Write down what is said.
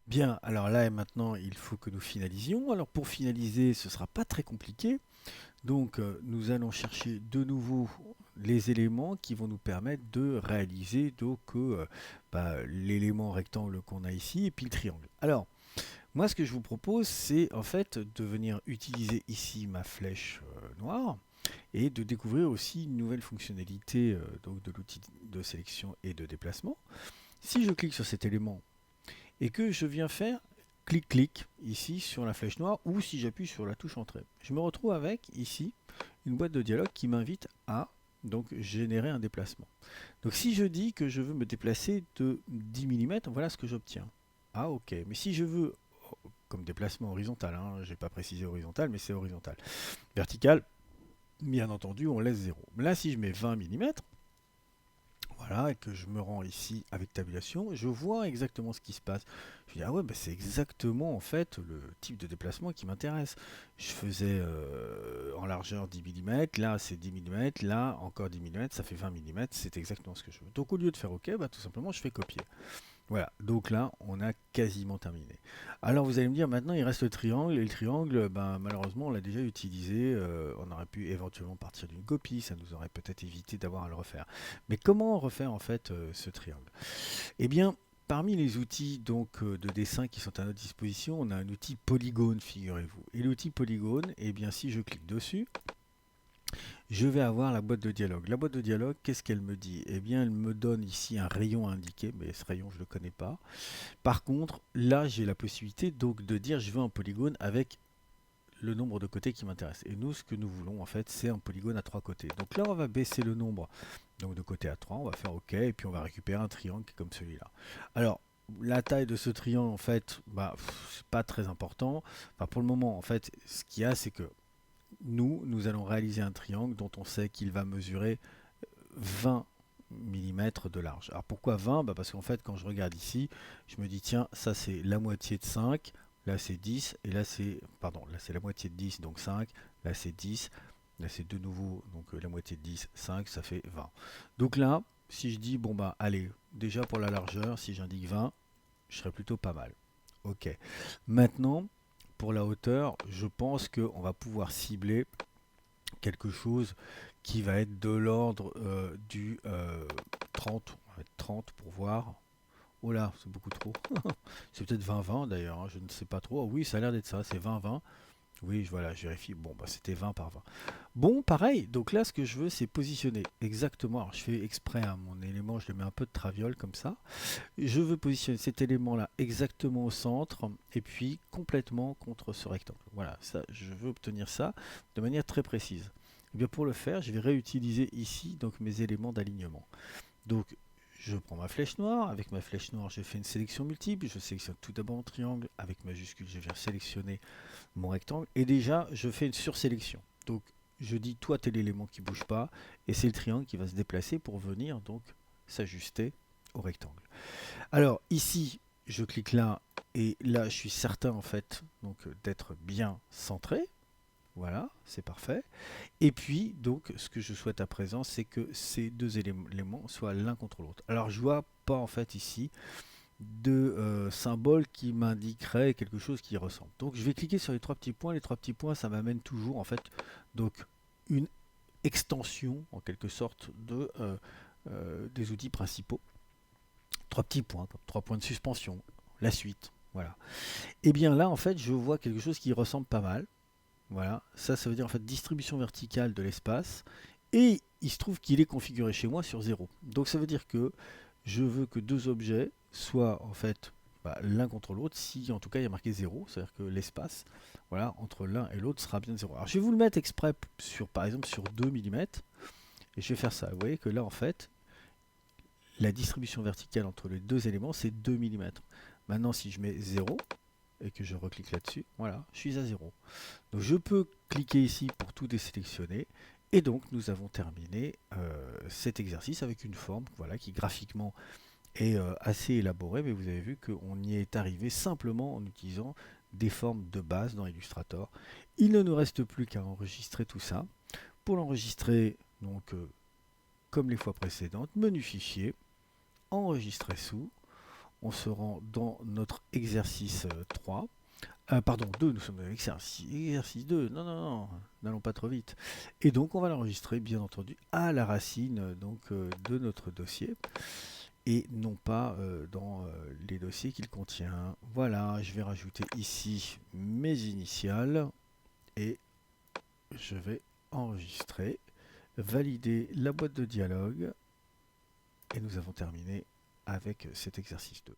Bien, alors là et maintenant, il faut que nous finalisions. Alors pour finaliser, ce ne sera pas très compliqué. Donc nous allons chercher de nouveau les éléments qui vont nous permettre de réaliser donc l'élément rectangle qu'on a ici et puis le triangle. Alors moi ce que je vous propose c'est en fait de venir utiliser ici ma flèche noire et de découvrir aussi une nouvelle fonctionnalité donc de l'outil de sélection et de déplacement. Si je clique sur cet élément et que je viens faire clic-clic ici sur la flèche noire ou si j'appuie sur la touche entrée. Je me retrouve avec ici une boîte de dialogue qui m'invite à donc générer un déplacement. Donc si je dis que je veux me déplacer de 10 mm, voilà ce que j'obtiens. Ah ok, mais si je veux comme déplacement horizontal, hein, je n'ai pas précisé horizontal, mais c'est horizontal. Vertical, bien entendu, on laisse 0. Là, si je mets 20 mm, voilà, et que je me rends ici avec tabulation, je vois exactement ce qui se passe. Je dis, ah ouais, bah c'est exactement en fait le type de déplacement qui m'intéresse. Je faisais en largeur 10 mm, là c'est 10 mm, là encore 10 mm, ça fait 20 mm, c'est exactement ce que je veux. Donc au lieu de faire OK, bah, tout simplement je fais copier. Voilà, donc là on a quasiment terminé. Alors vous allez me dire maintenant il reste le triangle, et le triangle ben, malheureusement on l'a déjà utilisé, on aurait pu éventuellement partir d'une copie, ça nous aurait peut-être évité d'avoir à le refaire. Mais comment refaire en fait ce triangle? Eh bien parmi les outils donc de dessin qui sont à notre disposition, on a un outil polygone, figurez-vous. Et l'outil polygone, eh bien si je clique dessus, je vais avoir la boîte de dialogue. La boîte de dialogue, qu'est-ce qu'elle me dit? Eh bien elle me donne ici un rayon indiqué, mais ce rayon je ne le connais pas. Par contre, là, j'ai la possibilité donc de dire je veux un polygone avec le nombre de côtés qui m'intéresse. Et nous, ce que nous voulons, en fait, c'est un polygone à 3 côtés. Donc là, on va baisser le nombre donc de côtés à 3, on va faire OK, et puis on va récupérer un triangle comme celui-là. Alors, la taille de ce triangle, en fait, bah, c'est pas très important. Enfin, pour le moment, en fait, ce qu'il y a, c'est que nous allons réaliser un triangle dont on sait qu'il va mesurer 20 mm de large. Alors pourquoi 20? Bah parce qu'en fait quand je regarde ici, je me dis tiens, ça c'est la moitié de 5, là c'est 10, et là c'est pardon, là c'est la moitié de 10 donc 5, là c'est 10, là c'est de nouveau donc la moitié de 10, 5, ça fait 20. Donc là, si je dis bon bah allez, déjà pour la largeur, si j'indique 20, je serais plutôt pas mal. OK. Maintenant, pour la hauteur, je pense qu'on va pouvoir cibler quelque chose qui va être de l'ordre du 30, on va mettre 30 pour voir. Oh là, c'est beaucoup trop. C'est peut-être 20-20 d'ailleurs, hein, je ne sais pas trop. Oh oui, ça a l'air d'être ça, c'est 20-20. Oui, voilà, je vérifie. Bon, bah, c'était 20 par 20. Bon, pareil, donc là, ce que je veux, c'est positionner exactement. Alors, je fais exprès, hein, mon élément, je le mets un peu de traviole comme ça. Je veux positionner cet élément-là exactement au centre et puis complètement contre ce rectangle. Voilà, ça, je veux obtenir ça de manière très précise. Et bien pour le faire, je vais réutiliser ici donc mes éléments d'alignement. Donc je prends ma flèche noire, avec ma flèche noire je fais une sélection multiple, je sélectionne tout d'abord mon triangle, avec majuscule je viens sélectionner mon rectangle, et déjà je fais une sursélection. Donc je dis toi t'es l'élément qui ne bouge pas, et c'est le triangle qui va se déplacer pour venir donc s'ajuster au rectangle. Alors ici, je clique là et là, je suis certain en fait donc d'être bien centré. Voilà, c'est parfait. Et puis donc, ce que je souhaite à présent, c'est que ces deux éléments soient l'un contre l'autre. Alors je vois pas en fait ici de symbole qui m'indiquerait quelque chose qui ressemble. Donc je vais cliquer sur les trois petits points. Les trois petits points, ça m'amène toujours en fait donc une extension en quelque sorte des outils principaux. Trois petits points, comme trois points de suspension, la suite, voilà. Et bien là, en fait, je vois quelque chose qui ressemble pas mal. Voilà, ça veut dire en fait distribution verticale de l'espace. Et il se trouve qu'il est configuré chez moi sur 0. Donc ça veut dire que je veux que deux objets soient en fait l'un contre l'autre, si en tout cas il y a marqué 0, c'est-à-dire que l'espace voilà, entre l'un et l'autre sera bien 0. Alors je vais vous le mettre exprès sur, par exemple sur 2 mm, et je vais faire ça. Vous voyez que là en fait, la distribution verticale entre les deux éléments, c'est 2 mm. Maintenant, si je mets 0 et que je reclique là-dessus, voilà, je suis à 0. Donc je peux cliquer ici pour tout désélectionner. Et donc, nous avons terminé cet exercice avec une forme voilà, qui graphiquement est assez élaborée, mais vous avez vu qu'on y est arrivé simplement en utilisant des formes de base dans Illustrator. Il ne nous reste plus qu'à enregistrer tout ça. Pour l'enregistrer, donc comme les fois précédentes, menu fichier, enregistrer sous. on se rend dans notre exercice 3. Pardon, 2, nous sommes dans exercice 2. Non, non, non, n'allons pas trop vite. Et donc, on va l'enregistrer, bien entendu, à la racine de notre dossier et non pas dans les dossiers qu'il contient. Voilà, je vais rajouter ici mes initiales et je vais enregistrer, valider la boîte de dialogue et nous avons terminé avec cet exercice 2.